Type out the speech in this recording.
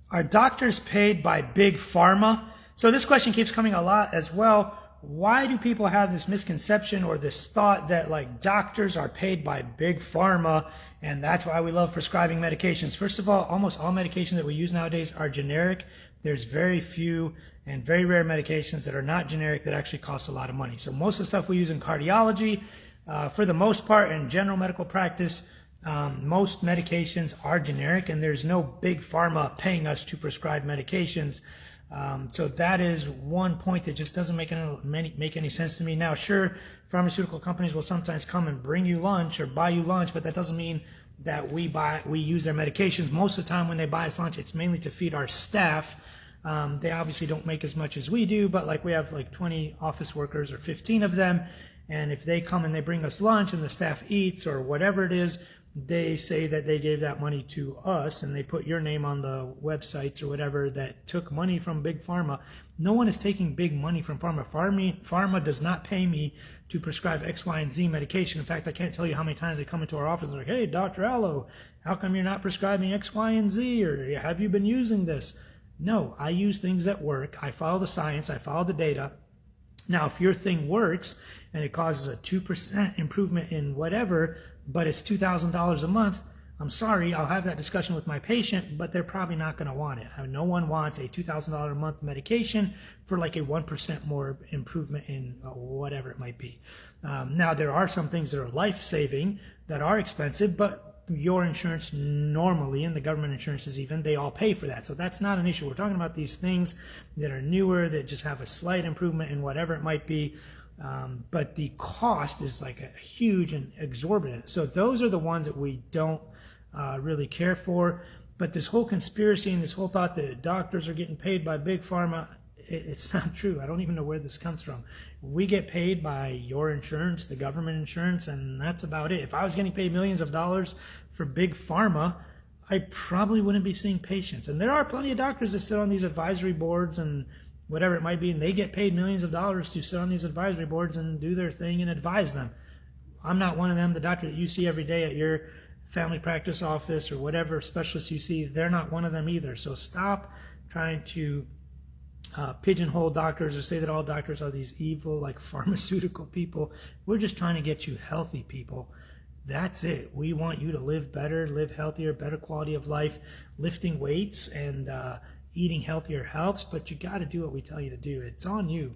Are doctors paid by big pharma? So this question keeps coming a lot as well. Why do people have this misconception or this thought that like doctors are paid by big pharma and that's why we love prescribing medications? First of all, almost all medications that we use nowadays are generic. There's very few and very rare medications that are not generic that actually cost a lot of money. So most of the stuff we use in cardiology, for the most part in general medical practice, most medications are generic and there's no big pharma paying us to prescribe medications. So that is one point that just doesn't make any sense to me. Now, sure, pharmaceutical companies will sometimes come and bring you lunch or buy you lunch, but that doesn't mean that we use their medications. Most of the time when they buy us lunch, it's mainly to feed our staff. They obviously don't make as much as we do, but like we have like 20 office workers or 15 of them. And if they come and they bring us lunch and the staff eats or whatever it is, they say that they gave that money to us and they put your name on the websites or whatever that took money from big pharma. No one is taking big money from pharma. Pharma does not pay me to prescribe X, Y, and Z medication. In fact, I can't tell you how many times they come into our office and they're like, hey, Dr. Allo, how come you're not prescribing X, Y, and Z? Or have you been using this? No, I use things that work. I follow the science. I follow the data. Now, if your thing works and it causes a 2% improvement in whatever, but it's $2,000 a month, I'm sorry, I'll have that discussion with my patient, but they're probably not going to want it. No one wants a $2,000 a month medication for like a 1% more improvement in whatever it might be. Now, there are some things that are life-saving that are expensive, but your insurance normally, and the government insurances even, they all pay for that. So that's not an issue. We're talking about these things that are newer, that just have a slight improvement in whatever it might be. But the cost is like a huge and exorbitant. So those are the ones that we don't really care for. But this whole conspiracy and this whole thought that doctors are getting paid by big pharma, it's not true. I don't even know where this comes from. We get paid by your insurance, the government insurance, and that's about it. If I was getting paid millions of dollars for big pharma, I probably wouldn't be seeing patients. And there are plenty of doctors that sit on these advisory boards and whatever it might be, and they get paid millions of dollars to sit on these advisory boards and do their thing and advise them. I'm not one of them. The doctor that you see every day at your family practice office or whatever specialist you see, they're not one of them either. So stop trying to pigeonhole doctors or say that all doctors are these evil, like pharmaceutical people. We're just trying to get you healthy people. That's it. We want you to live better, live healthier, better quality of life. Lifting weights and eating healthier helps, but you got to do what we tell you to do. It's on you.